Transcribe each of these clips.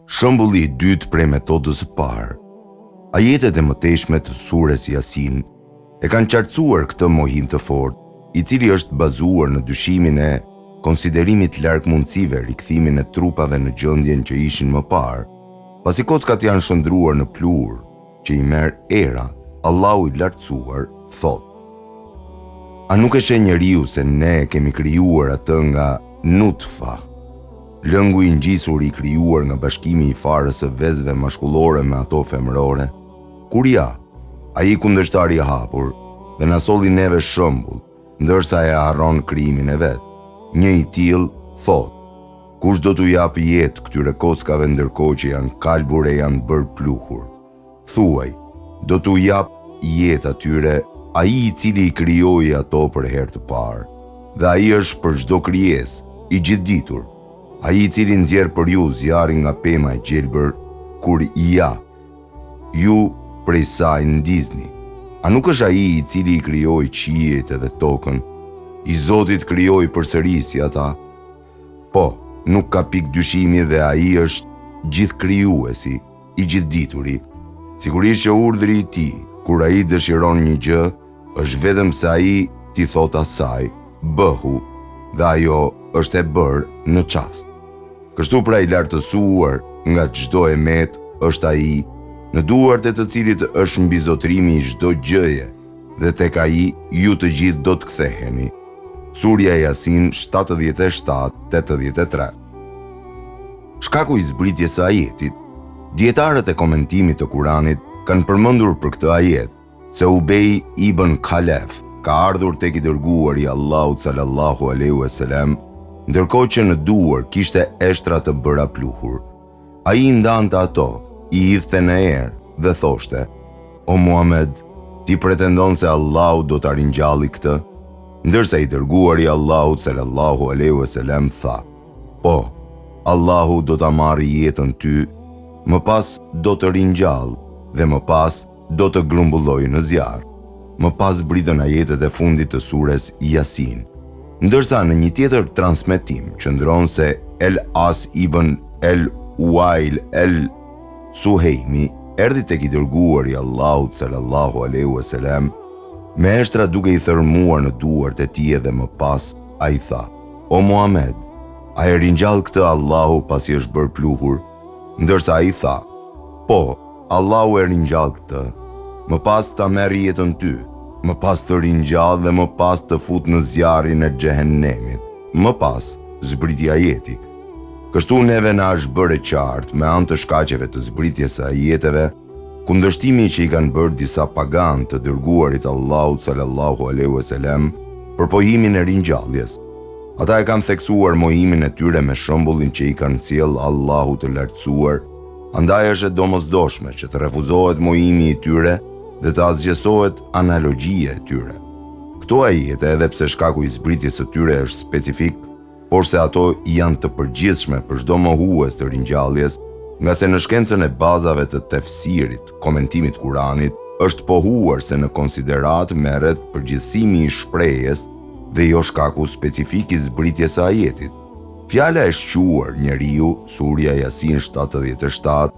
Shembulli i dytë prej metodës së parë. Ajetet e mëtejshme të surës Yasin e kanë qartësuar këtë mohim të fortë, i cili është bazuar në dyshimin e konsiderimit larg mundësive rikthimin e trupave në gjendjen që ishin më parë, pasi kockat janë shndruar në plur që i merr era. Allahu i lartësuar thotë: A nuk e sheh njeriu se ne kemi krijuar atë nga nutfa, lëngu i ngjisur i krijuar nga bashkimi i farës së vezëve mashkullore me ato femërore? Kur ja, ai kundërshtari i hapur dhe na solli neve shembull, ndërsa e harron krijimin e vet. Një i tillë thotë: Kush do t'u jap jetë këtyre kockave ndërkohë që janë kalbur e janë bërë pluhur? Thuaj, do t'u jap jetë atyre ai i cili i krijoi ato për herë të parë, dhe ai është për çdo krijesë i gjithditur, ai i cili nxjerr për ju zjarrin nga pema e gjelbër kur ja ju prej saj ndizni. A nuk është ai i cili i krijoi qiejt edhe tokën, i Zotit krijoi përsërisje ata? Po, nuk ka pikë dyshimi dhe ai është gjithkrijuesi, i gjithdituri. Sigurisht që urdhri i tij, kur ai dëshiron një gjë, është vetëm se ai t'i thot asaj, bëhu, dhe ajo është e bërë në çast. Kështu pra i lartësuar nga çdo emet është ai, në duart e të cilit është mbizotrimi i çdo gjëje, dhe tek ai ju të gjithë do të ktheheni. Surja Yasin 77-83. Shkaku i zbritjes së ajetit. Dietarët e komentimit të Kuranit kanë përmendur për këtë ajet se Ubej ibn Khalaf ka ardhur tek i dërguari i Allahut sallallahu alaihi wasallam, ndërkohë që në duar kishte eshtra të bëra pluhur. Ai ndante ato, i hidhte në erë dhe thoshte: O Muhammed, ti pretendon se Allahu do ta ringjalli këtë? Ndërsa i dërguari i Allahut sallallahu alaihi wasallam tha: Po, Allahu do ta marrë jetën ty, më pas do të ringjall dhe më pas do të grumbullojë në zjarr. Më pas zbritën ajetet e fundit të surës Yasin. Ndërsa në një tjetër transmetim qëndron se El As ibn El Uail El Suheimi erdhi tek i dërguari i Allahut sallallahu alaihi wasallam me eshtra duke i thërmuar në duart e tij dhe më pas ai tha: O Muhammed, a e ringjall këtë Allahu pasi është bërë pluhur? Ndërsa ai tha: Po, Allahu e ringjall këtë, më pas ta merr jetën ty, më pas të ringjall dhe më pas të fut në zjarrin e xhehenemit. Më pas zbriti ajeti. Kështu neve na është bërë qartë me anë të shkaqeve të zbritjes së ajeteve, kundërshtimi që i kanë bërë disa pagan të dërguarit Allahut sallallahu alaihi wasallam për pohimin e ringjalljes. Ata e kanë theksuar mohimin e tyre me shembullin që i kanë sjell Allahu të lartësuar, andaj është e domosdoshme që të refuzohet mohimi i tyre dhe të azgjesohet analogjia e tyre. Këto ajete, edhe pse shkaku i zbritjes së tyre është specifik, por se ato janë të përgjithshme për çdo mohues të ringjalljes, nga se në shkencën e bazave të tefsirit, komentimit Kuranit, është pohuar se në konsiderat merret përgjithësimi i shprehjes dhe jo shkaku specifik i zbritjes së ajetit. Fjala e shquar njeriu, surja Yasin 77,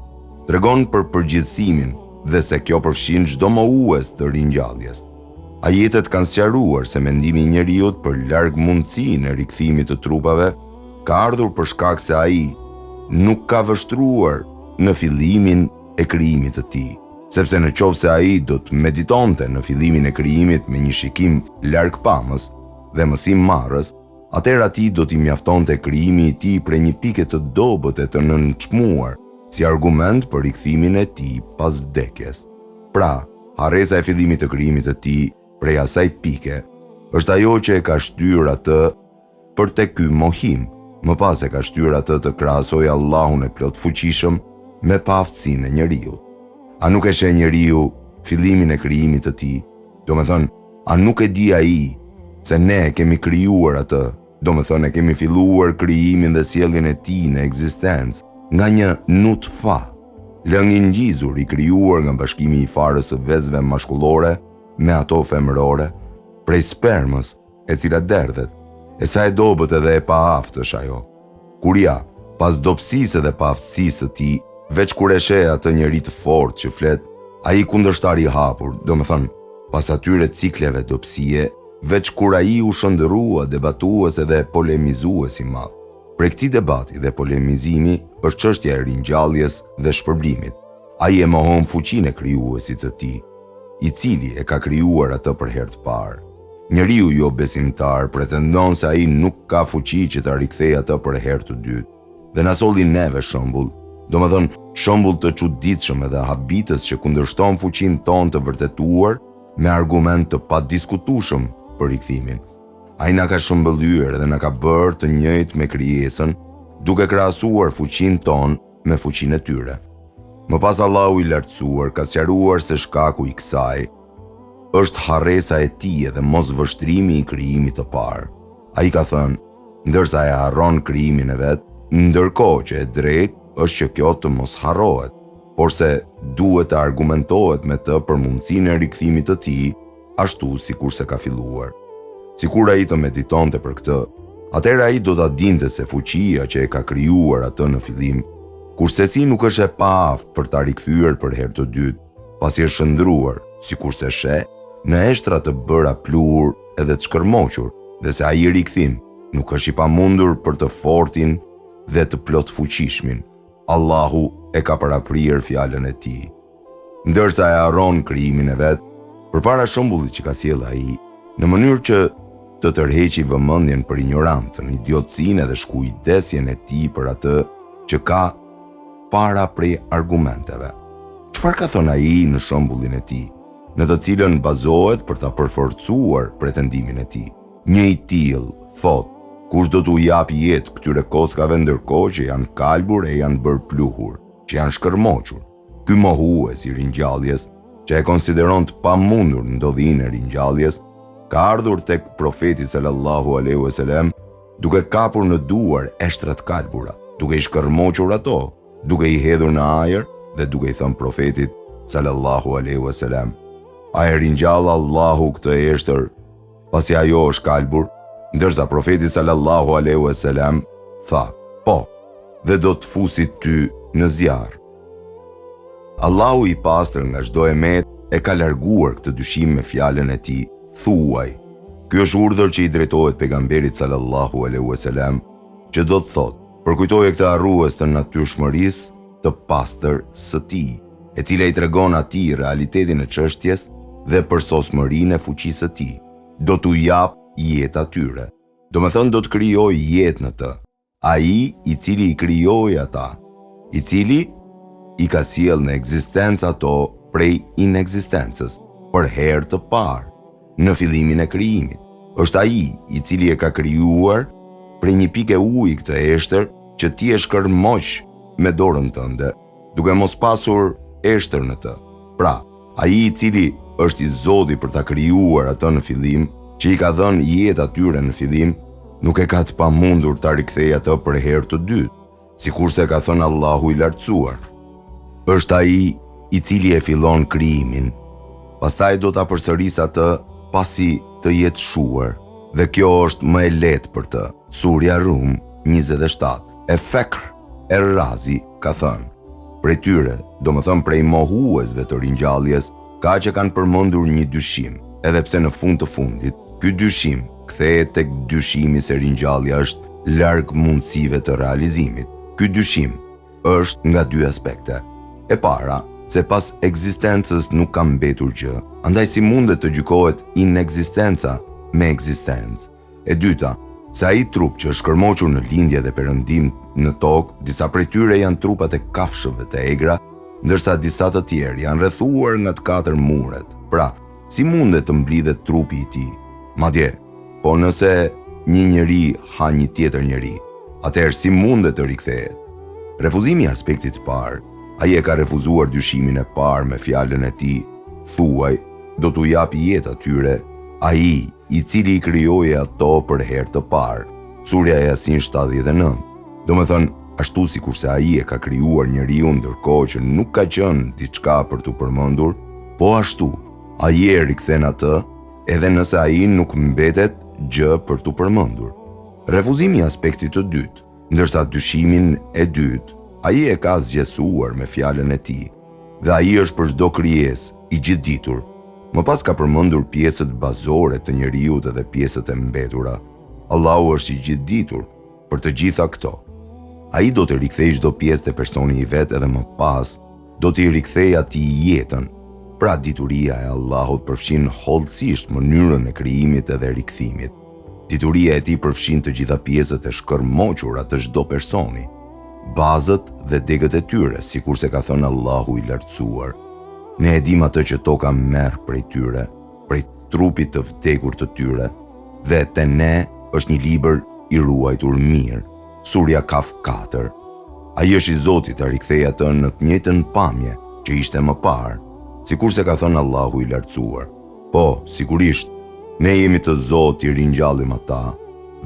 tregon për përgjithësimin dhe se kjo përfshin çdo mohues të ringjalljes. Ajetet kanë sqaruar se mendimi i njeriut për larg mundësinë e rikthimit të trupave ka ardhur për shkak se ai nuk ka vështruar në fillimin e krijimit të tij, sepse në qoftë se ai do të meditonte në fillimin e krijimit me një shikim largpamës dhe mësim marrës, atëherë atij do t'i mjaftonte krijimi i tij prej një pike të dobët e të nënçmuar si argument për rikthimin e tij pas vdekjes. Pra, harresa e fillimit të krijimit të tij prej asaj pike është ajo që e ka shtyr atë për tek ky mohim. Më pas e ka shtyr atë të krahasojë Allahun e plot fuqishëm me paaftësinë e njeriut. A nuk e sheh njeriu fillimin e krijimit të tij? Domethënë, a nuk e di ai se ne kemi krijuar atë? Domethënë, e kemi filluar krijimin dhe sjelljen e tij në ekzistencë nga një nutfa, lëng i ngjizur i krijuar nga bashkimi i farës së vezëve mashkullore me ato femërore, prej spermës, e cila derdhet, e sa e dobët edhe e paaftësh ajo. Kur ja, Pas dobësisë dhe paaftësisë së tij, veç kur e sheh atë njeri të fortë që flet, ai kundërshtar i hapur, domethënë, pas atyre cikleve dobësie, veç kur ai u shndërrua debatues dhe polemizues i madh. Për këtij debati dhe polemizimi është çështja e ringjalljes dhe shpërblimit. Ai e mohon fuqinë e krijuesit të tij, i cili e ka krijuar atë për herë të parë. Njeriu jo besimtar pretendon se ai nuk ka fuqi që ta rikthejë atë për herë të dytë. Dhe na solli neve shembull, domethënë shembull të çuditshëm edhe habitës që kundërshton fuqinë tonë të vërtetuar me argument të padiskutueshëm për rikthimin. Ai na ka shëmbëllyer dhe na ka bërë të njëjtë me krijesën, duke krahasuar fuqinë tonë me fuqinë e tyre. Më pas Allahu i lartësuar ka sqaruar se shkaku i kësaj është harresa e tij dhe mos vështrimi i krijimit të parë. Ai ka thënë, ndërsa e harron krijimin e vet, ndërkohë që e drejtë është që kjo të mos harrohet, por se duhet të argumentohet me të për mundësinë e rikthimit të tij, ashtu sikur se ka filluar. Sikur ai të meditonte për këtë, atëherë ai do ta dinte se fuqia që e ka krijuar atë në fillim, kurse si nuk është e paaft për ta rikthyer për herë të dytë, pasi është shndruar, sikur se sheh, në eshtra të bëra plur edhe të shkërmoqur, dhe se ai rikthim nuk është i pamundur për të fortin dhe të plot fuqishmin. Allahu e ka paraprirë fjalën e tij. Ndërsa e harron krijimin e vet, përpara shembullit që ka sjellë ai, në mënyrë që të tërheqi vëmendjen për ignorancën, idiotësinë dhe shkujdesjen e tij për atë që ka para prej argumenteve. Çfarë ka thënë ai në shembullin e tij, në të cilën bazohet për ta përforcuar pretendimin e tij? Një i tillë thotë, kush do t'u jap jetë këtyre kockave ndërkohë që janë kalbur e janë bërë pluhur, që janë shkërmoqur? Ky mohues i ringjalljes, që e konsideron të pamundur ndodhinë e ringjalljes, ka ardhur tek profeti sallallahu alaihi wasallam duke kapur në duar eshtrat kalbura, duke i shkërmoqur ato, duke i hedhur në ajër dhe duke i thënë profetit sallallahu alaihi wasallam, a e ringjall Allahu këtë eshtër pasi ajo është kalbur? Ndërsa profeti sallallahu alaihi wasallam tha, po, dhe do të fusit ty në zjarr. Allahu i pastër nga çdo emet e ka larguar këtë dyshim me fjalën e tij, thuaj. Ky është urdhër që i drejtohet pejgamberit sallallahu alaihi wasallam, që do të thotë, përkujtoje këtë harrues të natyrshmërisë të pastër së tij, e cila i tregon atij realitetin e çështjes dhe përsosmërinë e fuqisë së tij. Do t'u jap jetë atyre. Do me thënë do të krijoj jetë në të. Ai i cili i krijoi ata, i cili i ka sjell në ekzistencë ato prej inekzistencës, për herë të parë, në fillimin e krijimit. Është ai i cili e ka krijuar prej një pike uji këtë eshtër që ti e shkërmoq me dorën tënde, duke mos pasur eshtër në të. Pra, ai i cili është i Zoti për ta krijuar atë në fillim, që i ka dhënë jetë atyre në fillim, nuk e ka të pamundur ta rikthejë atë për herë të dytë, sikurse ka thënë Allahu i lartësuar. Është ai i cili e fillon krijimin, pastaj do ta përsërisë atë pasi të jetë shuar, dhe kjo është më e lehtë për të. Surja Rum 27. E Fekr e Razi ka thënë, prej tyre, do më thënë prej mohuesve të ringjalljes, ka që kanë përmendur një dyshim, edhe pse në fund të fundit, ky dyshim kthehet tek dyshimi se ringjallja është larg mundësive të realizimit. Ky dyshim është nga dy aspekte. E para, se pas ekzistencës nuk ka mbetur gjë, andaj si mundet të gjykohet inekzistenca me ekzistencë. E dyta, se ai trup që është shkërmoqur në lindje dhe perëndim në tokë, disa prej tyre janë trupat e kafshëve të egra, ndërsa disa të tjerë janë rrethuar nga të katër muret. Pra, si mundet të mblidhet trupi i tij? Madje, po nëse një njeri ha një tjetër njeri, atëherë si mundet të rikthehet? Refuzimi i aspektit të parë, ai e ka refuzuar dyshimin e parë me fjalën e tij, thuaj, do t'u jap jetë atyre, ai i cili i krijoi ato për herë të parë. Surja Yasin 79. Domethënë, ashtu sikurse ai e ka krijuar njeriu ndërkohë që nuk ka qenë diçka për t'u përmendur, po ashtu ai e rikthen atë, edhe nëse ai nuk mbetet gjë për t'u përmendur. Refuzimi i aspektit të dytë, ndërsa dyshimin e dytë, ai e ka zgjesuar me fjalën e tij, dhe ai është për çdo krijesë i gjithditur. Më pas ka përmendur pjesët bazore të njeriut dhe pjesët e mbetura. Allahu është i gjithditur për të gjitha këto. Ai do të rikthejë çdo pjesë të personi i vet edhe më pas do t'i rikthejë atij jetën. Pra dituria e Allahut përfshin hollësisht mënyrën e krijimit edhe rikthimit. Dituria e tij përfshin të gjitha pjesët e shkërmoqura të çdo personi, bazët dhe degët e tyre, sikurse ka thënë Allahu i lartësuar. Ne e dim atë që toka merr prej tyre, prej trupit të vdekur të tyre, dhe te ne është një libër i ruajtur mirë. Surja Kaf 4. Ai është i Zotit të rikthejë atë në të njëjtën pamje që ishte më parë, sikurse ka thënë Allahu i lartësuar. Po, sigurisht, ne jemi të Zotit t'i ringjallim ata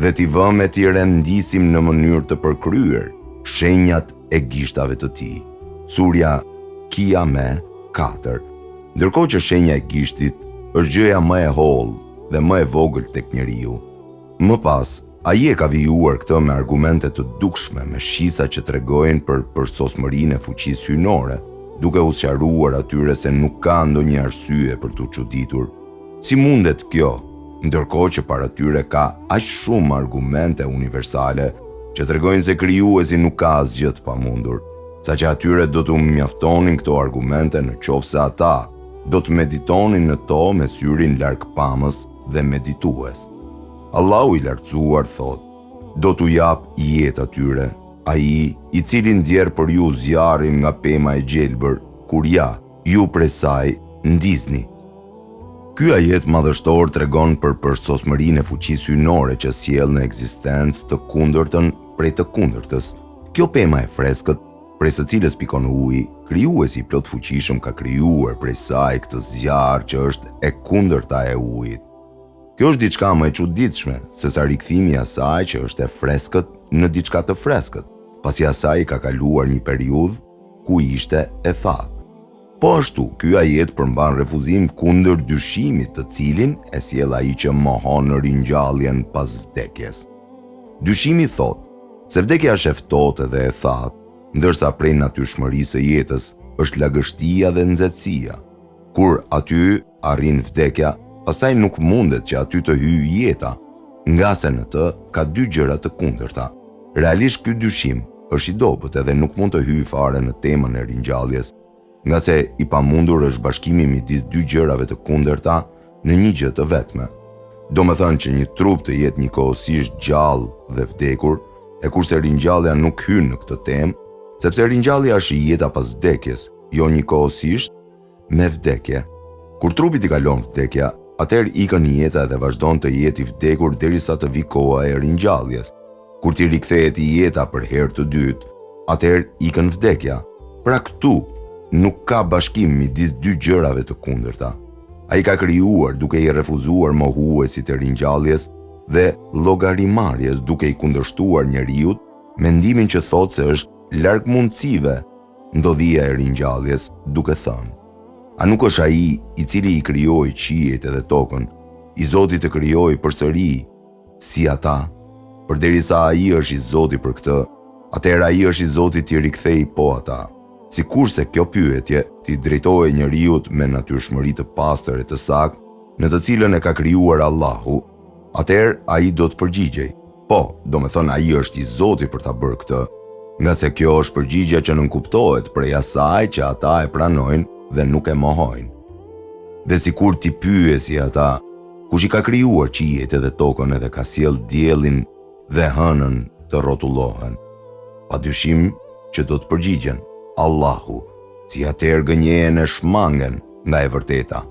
dhe t'i vëmë e t'i rendisim në mënyrë të përkryer shenjat e gishtave të tij. Surja Kiame 4. Ndërkohë që shenja e gishtit është gjëja më e hollë dhe më e vogël tek njeriu. Më pas, ai e ka vijuar këtë me argumente të dukshme, me shisa që tregojnë për përsosmërinë e fuqisë hyjnore, duke u sqaruar atyre se nuk ka ndonjë arsye për t'u çuditur. Si mundet kjo, ndërkohë që para tyre ka aq shumë argumente universale që tregojnë se krijuesi nuk ka asgjë të pamundur, saqë atyre do t'u mjaftonin këto argumente në qoftë se ata do të meditonin në to me syrin larg pamës dhe meditues. Allahu i lartësuar thot, do t'u jap jetë atyre, ai i cili nxjerr për ju zjarrin nga pema e gjelbër, kur ja, ju prej saj ndizni. Ky ajet madhështor tregon për përsosmërinë e fuqisë hyjnore që sjell në ekzistencë të kundërtën prej të kundërtës. Kjo pema e freskët, prej së cilës pikon uji, krijuesi i plot fuqishëm ka krijuar prej saj këtë zjarr që është e kundërta e ujit. Kjo është diçka më e çuditshme se sa rikthimi i asaj që është e freskët në diçka të freskët, pasi asaj ka kaluar një periudhë ku ishte e thatë. Po ashtu, ky ajet përmban refuzim kundër dyshimit të cilin e sjell ai që mohon ringjalljen pas vdekjes. Dyshimi thotë se vdekja është e ftohtë dhe e thatë, ndërsa prej natyrshmërisë së jetës është lagështia dhe nxehtësia. Kur aty arrin vdekja, pastaj nuk mundet që aty të hyjë jeta, nga se në të ka dy gjëra të kundërta. Realisht ky dyshim është i dobët edhe nuk mund të hyjë fare në temën e ringjalljes, nga se i pamundur është bashkimi midis dy gjërave të kundërta në një gjë të vetme. Do me thënë që një trup të jetë njëkohësisht gjallë dhe vdekur, e kurse ringjallja nuk hyn në këtë temë, sepse ringjallja është jeta pas vdekjes, jo njëkohësisht me vdekje. Kur trupi i kalon vdekja, atëherë ikën jeta dhe vazhdon të jetë i vdekur derisa të vi koha e ringjalljes. Kur ti rikthehet jeta për herë të dytë, atëherë ikën vdekja. Pra këtu nuk ka bashkim midis dy gjërave të kundërta. Ai ka krijuar duke i refuzuar mohuesit e ringjalljes dhe llogarimarrjes, duke i kundërshtuar njeriu mendimin që thotë se është larg mundësive ndodhia e ringjalljes, duke thënë: a nuk është ai i cili i krijoi qiejt edhe tokën, i Zoti të krijoi përsëri si ata? Përderisa ai është i Zoti për këtë, atëherë ai është i Zoti t'i rikthej po ata. Sikurse kjo pyetje t'i drejtohej njeriu me natyrshmëri të pastër e të saktë, në të cilën e ka krijuar Allahu, atëherë ai do të përgjigjej: po, do me thënë ai është i Zoti për ta bërë këtë, nga se kjo është përgjigja që nënkuptohet prej asaj që ata e pranojnë dhe nuk e mohojnë. Dhe sikur ti pyesi ata, kush i ka krijuar qiejt edhe tokën edhe ka sjell diellin dhe hënën të rrotullohen, padyshim që do të përgjigjen: Allahu, si atëherë gënjehen e shmangen nga e vërteta.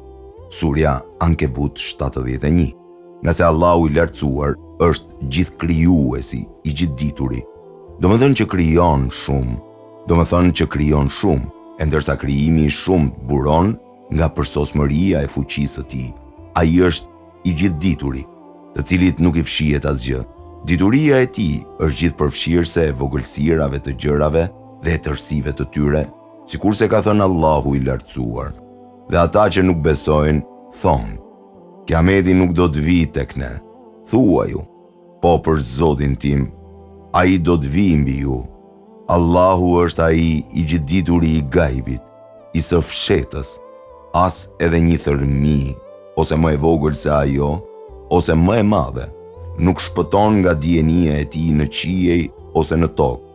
Surja Ankebut 71. Nga se Allahu i lartësuar është gjithkrijuesi i gjithdituri. Do me thënë që krijon shumë, e ndërsa krijimi i shumë buron nga përsosmëria e fuqisë së tij. Ai është i gjithdituri, të cilit nuk i fshihet asgjë. Dituria e tij është gjithëpërfshirëse e vogëlsirave të gjërave dhe e tërësive të tyre, sikurse ka thënë Allahu i lartësuar. Dhe ata që nuk besojnë, thonë: Kiameti nuk do të vijë tek ne. Thuaju: po për Zotin tim, ai do të vijë mbi ju. Allahu është ai i gjithdituri i gajbit, i së fshetës, as edhe një thërmi, ose më e vogël se ajo, ose më e madhe, nuk shpëton nga dienia e tij në qiej ose në tokë,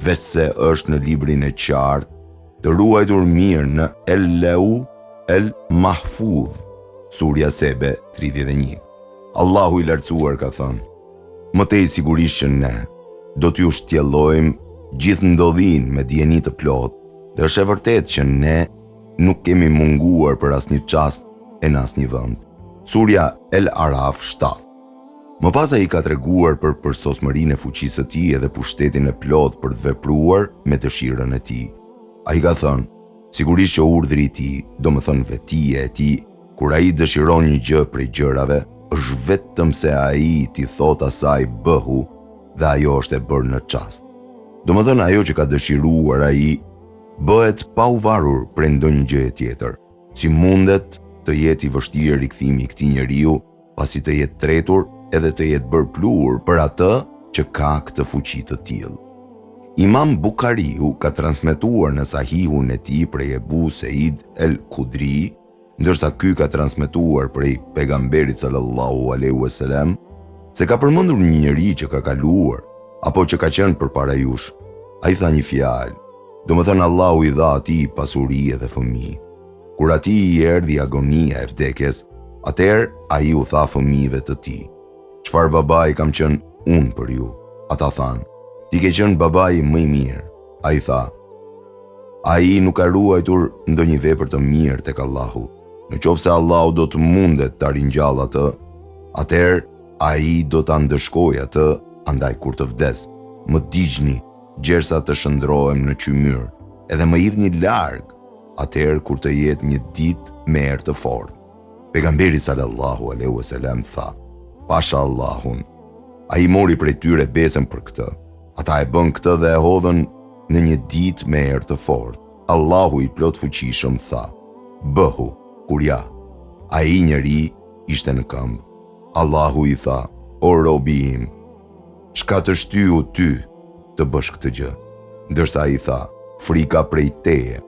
veç se është në librin e qartë, të ruajtur mirë në El-Leu El-Mahfudh, Surja Sebe 31. Allahu i lartësuar ka thënë: më tej sigurisht që ne do t'ju shtjellojmë gjithë ndodhin me dieni të plot, dhe është e vërtet që ne nuk kemi munguar për asnjë çast e në asnjë vend. Surja El-Araf 7. Më pas ai ka treguar për përsosmërinë e fuqisë së tij edhe pushtetin e plot për të vepruar me dëshirën e tij. Ai ka thënë: sigurisht që urdhri i tij, domethënë vetia e tij, kur ai dëshiron një gjë prej gjërave, është vetëm se ai t'i thot asaj bëhu, dhe ajo është e bërë në çast. Domethënë ajo që ka dëshiruar ai bëhet pa u varur prej ndonjë gjëje tjetër. Si mundet të jetë i vështirë rikthimi i këtij njeriu, pasi të jetë tretur edhe të jetë bërë pluhur për atë që ka këtë fuqi të tillë. Imam Bukhariu ka transmetuar në Sahihun e tij prej Ebu Seid el-Khudri, ndërsa ky ka transmetuar prej pejgamberit sallallahu alaihi wasallam se ka përmendur një njeri që ka kaluar apo që ka qenë përpara jush. Ai tha një fjalë, domethënë Allahu i dha atij pasuri edhe fëmijë. Kur atij i erdhi agonia e vdekjes, atëherë ai u tha fëmijëve të tij: çfarë babai kam qenë unë për ju? Ata thanë: ti ke qenë babai më i mirë. Ai tha: ai nuk ka ruajtur ndonjë vepër të mirë tek Allahu. Në qoftë se Allahu do të mundet ta ringjallë atë, atëherë ai do ta ndëshkojë atë, andaj kur të vdes, më digjni gjersa të shndrohem në qymyr, edhe më hidhni larg, atëherë kur të jetë një ditë me erë të fortë. Pejgamberi sallallahu alaihi wasallam tha: pasha Allahun, ai mori prej tyre besën për këtë. Ata e bën këtë dhe e hodhën në një ditë me erë të fortë. Allahu i plot fuqishëm tha: bëhu, kur ja, ai njeri ishte në këmbë. Allahu i tha: o robi im, çka të shtyu ty të bësh këtë gjë? Ndërsa ai tha: frika prej teje.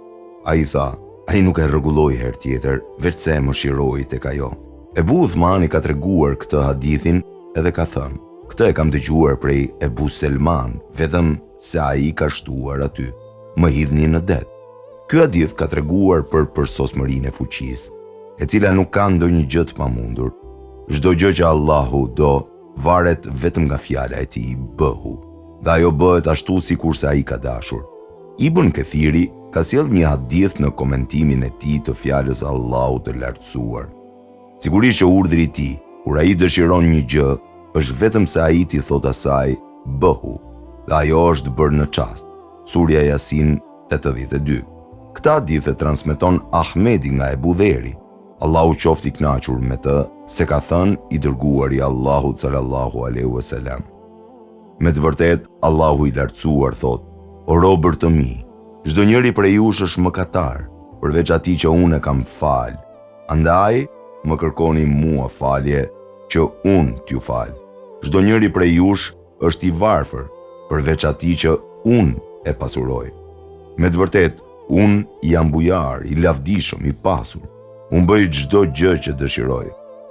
Ai tha: ai nuk e rregulloi herë tjetër, veçse e mëshiroi tek ajo. Ebu Uthmani ka treguar këtë hadithin edhe ka thënë: këtë e kam dëgjuar prej Ebu Selman, vetëm se ai ka shtuar aty: më hidhni në det. Ky hadith ka treguar për përsosmërinë e fuqisë, e cila nuk ka ndonjë gjë të pamundur. Çdo gjë që Allahu do varet vetëm nga fjala e tij, bëhu, dhe ajo bëhet ashtu sikurse ai ka dashur. Ibn Kathiri ka sjellë një hadith në komentimin e tij të fjalës së Allahut të lartësuar. Sigurisht që urdhri i tij, kur ai dëshiron një gjë, është vetëm se ai t'i thot asaj bëhu, dhe ajo është bërë në çast. Surja Yasin 82. Këtë hadith e transmeton Ahmedi nga Ebu Dheri. Allahu qoftë i kënaqur me të, se ka thënë i dërguari i Allahut sallallahu alaihi wasallam: me të vërtet Allahu i lartësuar thot: o robër të mi, çdo njeri prej jush është mëkatar, përveç atij që unë e kam fal. Andaj më kërkoni mua falje që unë t'ju fal. Çdo njeri prej jush është i varfër, përveç atij që unë e pasuroj. Me të vërtet, unë jam bujar, i lavdishëm, i pasur. Unë bëj çdo gjë që dëshiroj.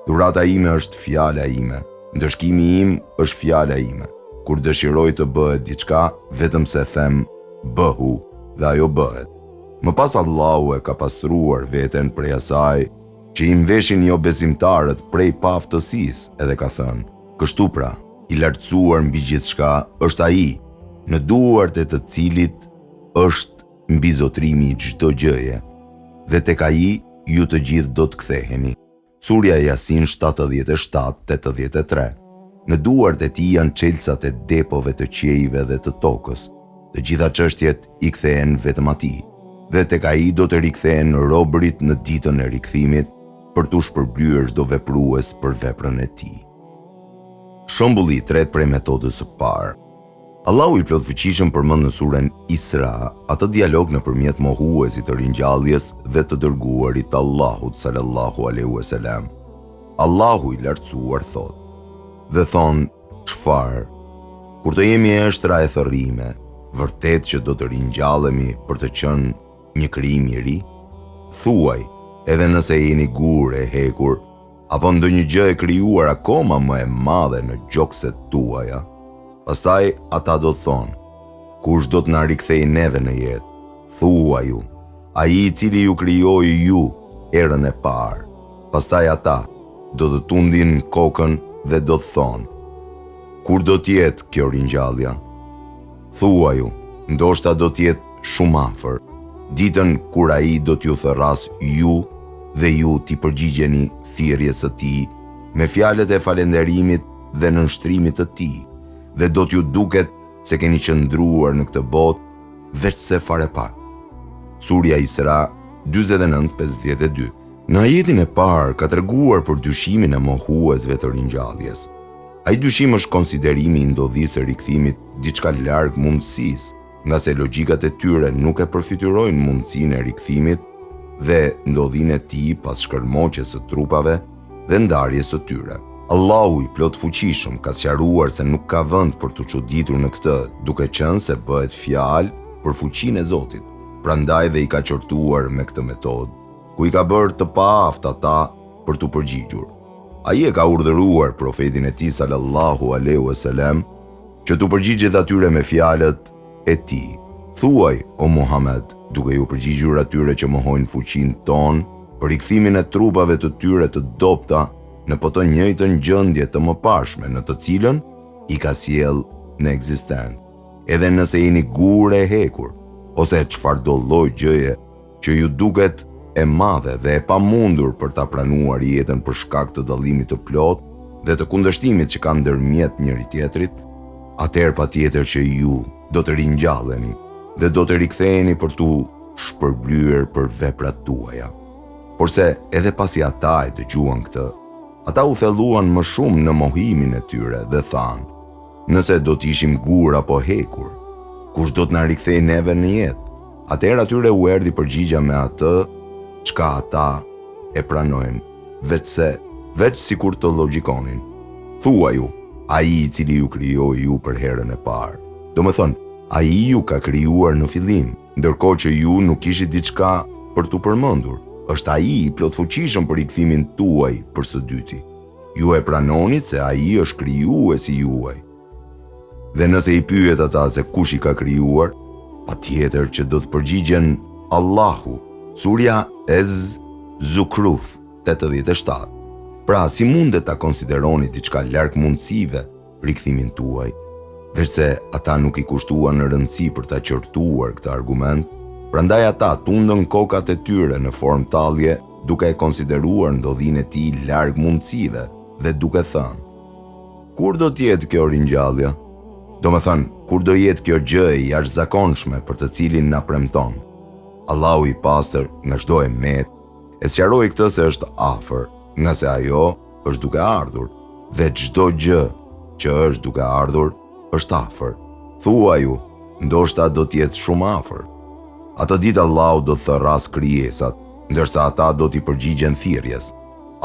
Dhurata ime është fjala ime, ndëshkimi im është fjala ime. Kur dëshiroj të bëhet diçka, vetëm se them bëhu, dhe ajo bëhet. Më pas Allahu e ka pastruar veten prej asaj që i mveshin jo besimtarët prej paftësisë, edhe ka thënë: kështu pra, i lartësuar mbi gjithçka është ai, në duart e të cilit është mbi zotrimi i çdo gjëje, dhe tek ai ju të gjithë do të ktheheni. Surja Yasin 77-83. Në duart e tij janë çelësat e depove të qiejve dhe të tokës. Të gjitha çështjet i kthehen vetëm atij, dhe tek ai do të rikthehen robërit në ditën e rikthimit për t'u shpërblyer çdo veprues për veprën e tij. Shembulli i tretë prej metodës së parë. Allahu i plotfuqishëm përmend në surën Isra atë dialog nëpërmjet mohuesit të ringjalljes dhe të dërguarit të Allahut sallallahu alaihi wasallam. Allahu i lartësuar thot: dhe thon: çfarë? Kur të jemi eshtra e thërrime, vërtet që do të ringjallemi për të qenë një krijim i ri? Thuaj, edhe nëse jeni gur e hekur, apo ndonjë gjë e krijuar akoma më e madhe në gjokset tuaja. Pastaj ata do të thonë, kush do të na rikthej neve në jetë? Thuaju, ai i cili ju krijoi ju herën e parë. Pastaj ata do të tundin kokën dhe do të thonë, kur do t'jetë kjo ringjallja? Thuaju, ndoshta do t'jetë shumë afër, ditën kur ai do t'ju thërras ju dhe ju t'i përgjigjeni thirrjes së tij me fjalët e falënderimit dhe nënshtrimit të tij, dhe do t'ju duket se keni qëndruar në këtë botë veçse fare pak. Surja Isra 49:52. Në ajetin e parë ka treguar për dyshimin e mohuesve të ringjalljes. Ai dyshim është konsiderimi i ndodhisë së rikthimit diçka larg mundësisë, nga se logjikat e tyre nuk e përfytyrojnë mundësinë e rikthimit dhe ndodhinë e tij pas shkërmoqjes së trupave dhe ndarjes së tyre. Allahu i plot fuqishëm ka sqaruar se nuk ka vend për të çuditur në këtë, duke qenë se bëhet fjalë për fuqinë e Zotit. Prandaj dhe i ka qortuar me këtë metodë, ku i ka bërë të paaft ata për t'u përgjigjur. Ai e ka urdhëruar profetin e tij sallallahu alaihi wasallam që t'u përgjigjet atyre me fjalët e tij. Thuaj, o Muhammed, duke ju përgjigjur atyre që mohojnë fuqinë tonë për rikthimin e trupave të tyre të dobta në po të njëjtën gjendje të mëparshme në të cilën i ka sjell në ekzistencë. Edhe nëse jeni gur e hekur, ose çfarëdo lloj gjëje që ju duket e madhe dhe e pamundur për ta pranuar jetën për shkak të dallimit të plot dhe të kundërshtimit që ka ndërmjet njëri tjetrit, atëherë patjetër që ju do të ringjalleni dhe do të riktheheni për t'u shpërblyer për veprat tuaja. Porse edhe pasi ata e dëgjuan këtë, ata u thelluan më shumë në mohimin e tyre dhe thanë, nëse do t'ishim gur apo hekur, kush do t'na rikthej neve në jetë? Atëherë atyre u erdhi përgjigja me atë çka ata e pranojnë, veç sikur të logjikonin. Thuaju, ai i cili ju krijoi ju për herën e parë. Domethënë, ai ju ka krijuar në fillim, ndërkohë që ju nuk kishit diçka për t'u përmendur. Është ai i plot fuqishëm për rikthimin tuaj për së dyti. Ju e pranonit se ai është krijuesi juaj. Dhe nëse i pyet ata se kush i ka krijuar, patjetër që do të përgjigjen Allahu. Surja Ez-Zukhruf 87. Pra, si mundet ta konsideroni diçka larg mundësive rikthimin tuaj, veçse ata nuk i kushtuan në rëndësi për ta qortuar këtë argument, prandaj ata tundën kokat e tyre në formë tallje, duke e konsideruar ndodhinë e tij larg mundësive dhe duke thënë: kur do t'jetë kjo ringjallja? Domethënë, kur do jetë kjo gjë e jashtëzakonshme për të cilin na premton? Allahu i pastër nga çdo emet e sqaroi këtë se është afër, nga se ajo është duke ardhur, dhe çdo gjë që është duke ardhur është afër. Thuaju, ndoshta do t'jetë shumë afër. Atë ditë Allahu do të thërras krijesat, ndërsa ata do t'i përgjigjen thirrjes.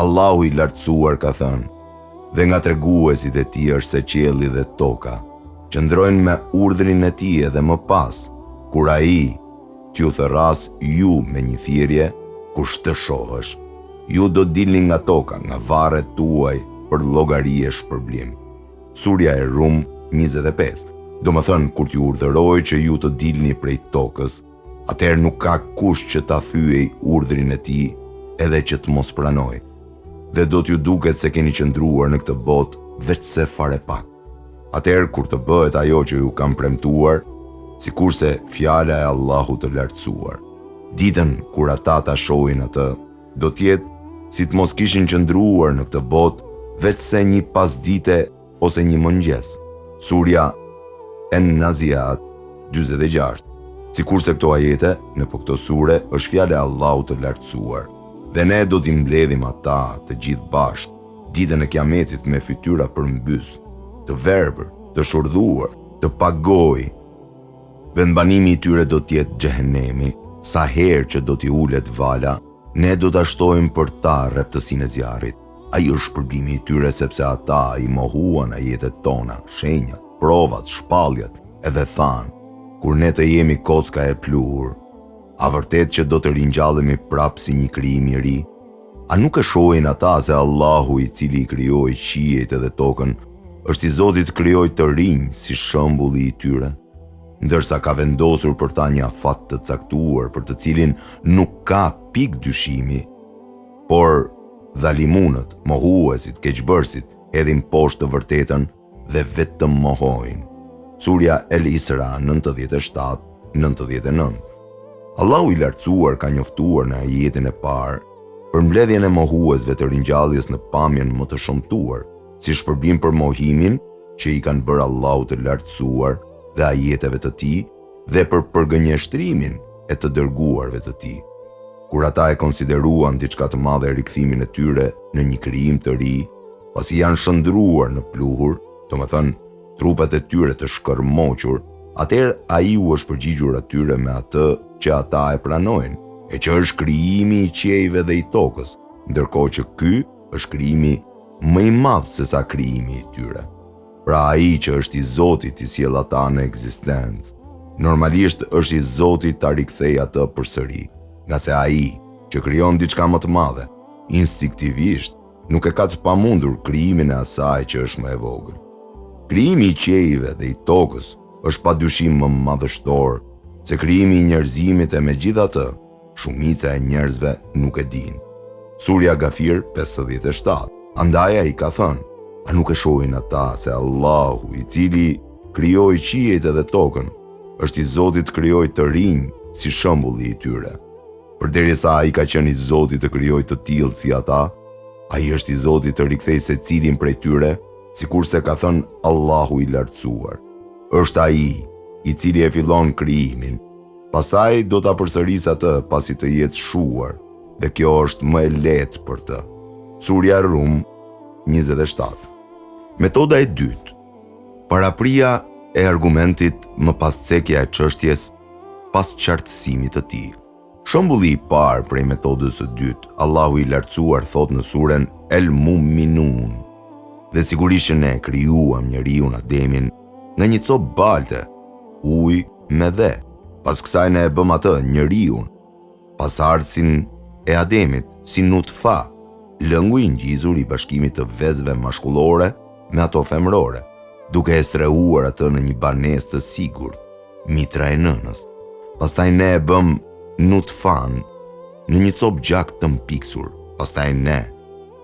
Allahu i lartësuar ka thënë: dhe nga treguesit e tij është se qielli dhe toka qëndrojnë me urdhrin e tij, edhe më pas, kur ai t'ju thërras ju me një thirrje, kush të shohësh, ju do dilni nga toka, nga varret tuaj për llogari e shpërblim. Surja e Rum 25. Domethënë, kur t'ju urdhëroj që ju të dilni prej tokës, atëherë nuk ka kush që ta thyej urdhrin e tij edhe që të mos pranoj. Dhe do t'ju duket se keni qëndruar në këtë botë veçse fare pak. Atëherë kur të bëhet ajo që ju kam premtuar, sikurse fjala e Allahut të lartësuar, ditën kur ata ta shohin atë, do t'jetë si të mos kishin qëndruar në këtë botë veçse një pasdite ose një mëngjes. Surja En-Naziat 46. Sikurse këto ajete në këto sure është fjala e Allahut të lartësuar, dhe ne do t'i mbledhim ata të gjithë bashkë ditën e Kiametit me fytyra përmbys, të verbër, të shurdhuar, të pagoj. Vendbanimi i tyre do t'jetë xhehenemi, sa herë që do t'i ulet vala, ne do t'a shtojmë për ta rreptësinë e zjarrit. Ai është shpërblimi i tyre sepse ata i mohuan ajetet tona, shenjat, provat, shpalljet, edhe thanë, kur ne të jemi kocka e pluhur, a vërtet që do të ringjallemi prapë si një krijim i ri? A nuk e shohin ata se Allahu i cili i krijoi qiejt edhe tokën, është i Zoti të krijojë të rinj si shembulli i tyre, ndërsa ka vendosur për ta një afat të caktuar për të cilin nuk ka pikë dyshimi, por dhalimunët, mohuesit, keqbërësit hedhin poshtë të vërtetën dhe vetëm mohojnë. Surja El Isra 97-99. Allahu i lartësuar ka njoftuar në ajetin e parë për mbledhjen e mohuesve të ringjalljes në pamjen më të shëmtuar, si shpërblim për mohimin që i kanë bërë Allahu të lartësuar dhe ajeteve të tij dhe për përgënjeshtrimin e të dërguarve të tij. Kur ata e konsideruan diçka të madhe rikthimin e tyre në një krijim të ri, pasi janë shndruar në pluhur, domethënë trupat e tyre të shkërmoqur, atëherë ai u është përgjigjur atyre me atë që ata e pranojnë, e që është krijimi i qiejve dhe i tokës, ndërkohë që ky është krijimi më i madh se sa krijimi i tyre. Pra ai që është i Zotit i sjell ata në ekzistencë, normalisht është i Zotit ta rikthejë atë përsëri, nga se ai që krijon diçka më të madhe, instinktivisht nuk e ka të pamundur krijimin e asaj që është më e vogël. Krijimi i qiejve dhe i tokës është padyshim më madhështor se krijimi i njerëzimit, e megjithatë, shumica e njerëzve nuk e din. Surja Gafir 57. Andaj ai ka thënë, a nuk e shohin ata se Allahu i cili krijoi qiejt edhe tokën, është i Zoti të krijojë të rinj si shembulli i tyre. Përderisa ai ka qenë i Zoti të krijojë të tillë si ata, ai është i Zoti të rikthejë secilin prej tyre, sikurse ka thënë Allahu i lartësuar. Është ai i cili e fillon krijimin, pastaj do ta përsërisë atë pasi të jetë shuar, dhe kjo është më e lehtë për të. Surja Rum 27. Metoda e dytë. Parapria e argumentit më pas cekja e çështjes pas qartësimit të tij. Shembulli i parë prej metodës së dytë, Allahu i lartësuar thot në suren El Mu'minun: dhe sigurisht që ne krijuam njeriun Ademin nga një copë balte, ujë me dhe. Pas kësaj ne e bëm atë njeriun, pasardhësin e Ademit, si nutfa, lëngu i ngjizur i bashkimit të vezëve mashkullore me ato femrore, duke e streuar atë në një banesë të sigurt, mitra e nënës. Pastaj ne e bëm nutfan në një copë gjak të mpiksur. Pastaj ne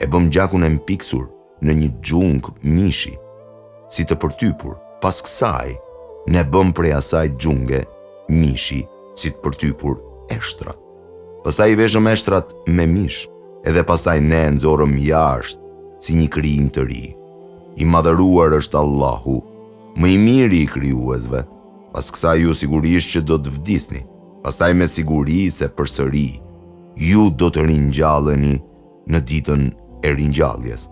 e bëm gjakun e mpiksur në një gjungë mishi, si të përtypur. Pas kësaj ne bëm prej asaj gjunge mishi, si të përtypur, eshtrat. Pastaj i veshëm eshtrat me mish, edhe pastaj ne nxorëm jashtë si një krijim të ri. I madhëruar është Allahu, më i miri i krijuesve. Pas kësaj ju sigurisht që do të vdisni, pastaj me siguri se përsëri ju do të ringjalleni në ditën e ringjalljes.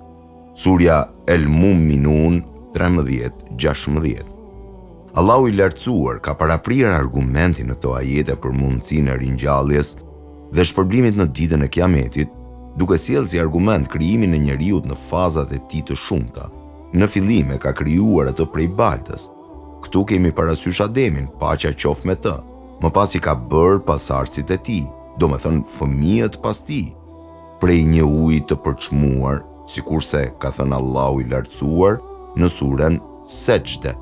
Surja El Mu'minun 13-16. Allahu i lartësuar ka paraprirë argumentin në këto ajete për mundësinë e ringjalljes dhe shpërblimit në ditën e Kiametit, duke sjellë si argument krijimin e njeriut në fazat e tij të shumta. Në fillim e ka krijuar atë prej baltës. Këtu kemi parasysh Ademin, paqja qoftë me të. Më pas i ka bërë pasardhësit e tij, domethënë fëmijët pas tij, prej një uji të përçmuar, sikurse ka thënë Allahu i lartësuar në suren Sejdë,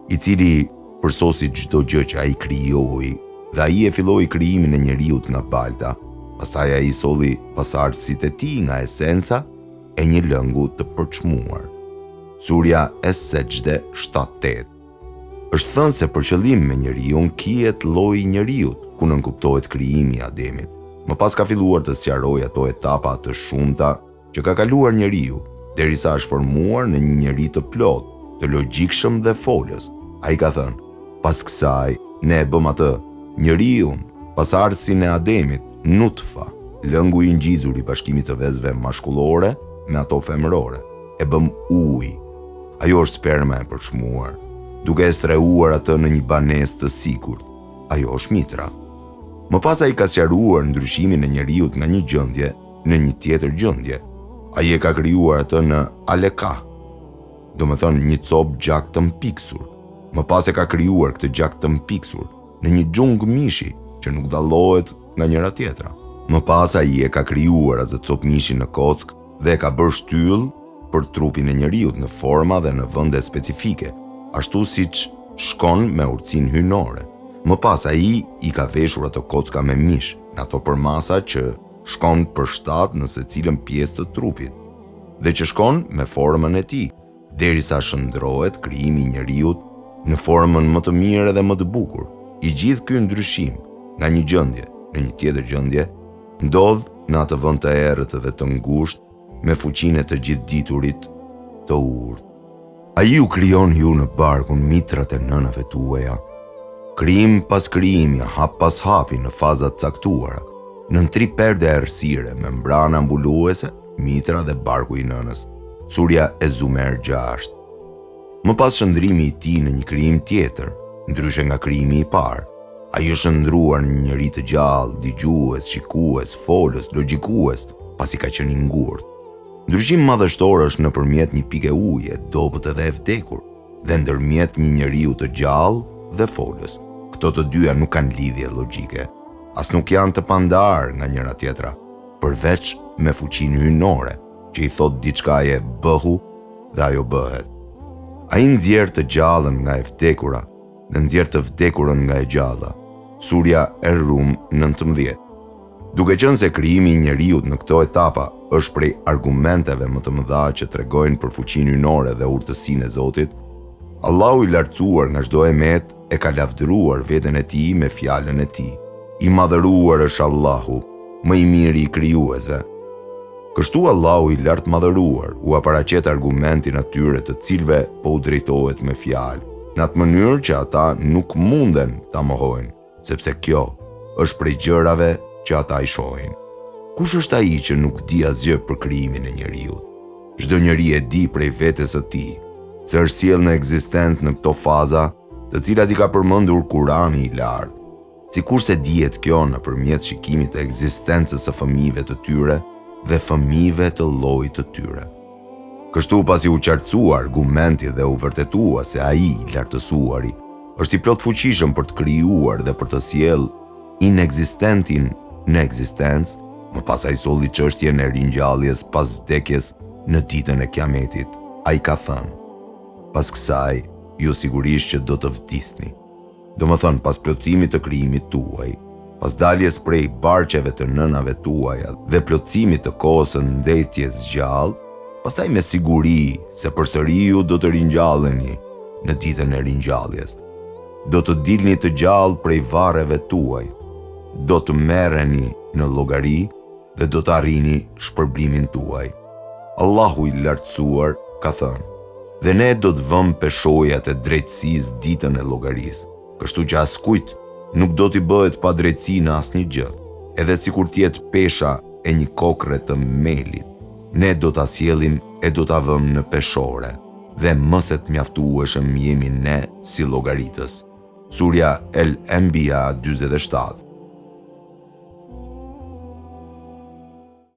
i cili përsosi çdo gjë që ai krijoi, dhe ai e filloi krijimin e njeriut nga balta. Pastaj ai solli pasardhësit e tij nga esenca e një lëngu të përçmuar. Surja Es-Sejdë 7-8. Është thënë se për qëllim me njeriun kihet lloji i njeriut, ku nënkuptohet krijimi i Ademit. Më pas ka filluar të sqarojë ato etapa të shumta që ka kaluar njeriu, derisa është formuar në një njeri të plotë, të logjikshëm dhe folës. Ai ka thënë, pas kësaj ne e bëm atë njeriun, pasardhësin e Ademit, nutfa, lëngu i ngjizur i bashkimit të vezëve mashkullore me ato femrore. E bëm ujë. Ajo është sperma e përçmuar, duke e streuar atë në një banesë të sigurt. Ajo është mitra. Më pas ai ka sqaruar ndryshimin e njeriut nga një gjendje në një tjetër gjendje. Ai e ka krijuar atë në aleka, do me thënë një copë gjak të mpiksur. Më pas e ka krijuar këtë gjak të mpiksur në një gjungë mishi që nuk dallohet nga njëra tjetra. Më pas ai e ka krijuar atë copë mishi në kockë dhe e ka bërë shtyllë për trupin e njeriut në forma dhe në vende specifike, ashtu siç shkon me urtësinë hyjnore. Më pas ai i ka veshur ato kocka me mish, në ato përmasa që shkon për shtat në secilën pjesë të trupit dhe që shkon me formën e tij, derisa shndrohet krijimi i njeriut në formën më të mirë dhe më të bukur. I gjithë ky ndryshim nga një gjendje në një tjetër gjendje ndodh në atë vend të errët dhe të ngushtë me fuqinë e të gjithditurit të urtë. Ai ju krijon ju në barkun mitrat e nënave tuaja. Krijim pas krijimi, hap pas hapi në fazat caktuara, në 3 perde errësire, membrana mbuluese, mitra dhe barku i nënës. Surja e Zumer 6. Më pas shëndrimi i tij në një krijim tjetër, ndryshe nga krijimi i parë, ai është shndruar në një njerëz të gjallë, dëgjues, shikues, folës, logjikues, pasi ka qenë i ngurtë. Ndryshim madhështor është nëpërmjet një pike uje, dobët edhe e vdekur, dhe ndërmjet një njeriu të gjallë dhe folës. Këto të dyja nuk kanë lidhje logjike, as nuk janë të pandar nga njëra tjetra, përveç me fuqinë hyjnore, që i thot diçkaje bëhu dhe ajo bëhet. Ai nxjerr të gjallën nga e vdekura dhe nxjerr të vdekurën nga e gjalla. Surja e Rum 19. Duke qenë se krijimi i njeriut në këto etapa është prej argumenteve më të mëdha që tregojnë për fuqinë hyjnore dhe urtësinë e Zotit, Allahu i lartësuar nga çdo emet e ka lavdëruar veten e tij me fjalën e tij. I madhëruar është Allahu, më i miri i krijuesve. Kështu Allahu i lartë madhëruar u paraqet argumentin atyre të cilëve po u drejtohet me fjalë, në atë mënyrë që ata nuk munden ta mohojnë, sepse kjo është prej gjërave që ata i shohin. Kush është ai që nuk di asgjë për krijimin e njeriut? Çdo njeri e di prej vetes së tij se është sjellë në ekzistencë në këto faza, të cilat i ka përmendur Kurani i lartë. Sikurse dihet kjo nëpërmjet shikimit të ekzistencës së fëmijëve të tyre dhe fëmijëve të llojit të tyre. Kështu pasi u qartësua argumenti dhe u vërtetua se ai i lartësuari është i plot fuqishëm për të krijuar dhe për të sjellë ineksistentin në ekzistencë, më pas ai solli çështjen e ringjalljes pas vdekjes në ditën e Kiametit. Ai ka thënë: pas kësaj, ju sigurisht që do të vdisni. Do më thënë, pas plotësimit të krijimit tuaj, pas daljes prej barqeve të nënave tuaja dhe plotësimit të kohës së ndëjtjes gjallë, pastaj me siguri se përsëri ju do të ringjalleni në ditën e ringjalljes. Do të dilni të gjallë prej varreve tuaj, do të merreni në llogari dhe do të arrini shpërblimin tuaj. Allahu i lartësuar ka thënë: dhe ne do të vëmë peshojat e drejtësisë ditën e llogarisë, kështu që askujt nuk do t'i bëhet pa drejtësi në asnjë gjë, edhe sikur t'jetë pesha e një kokre të melit. Ne do t'a sjellim e do t'a vëmë në peshore, dhe mëse të mjaftueshëm jemi ne si llogaritës. Surja El Enbiya 47.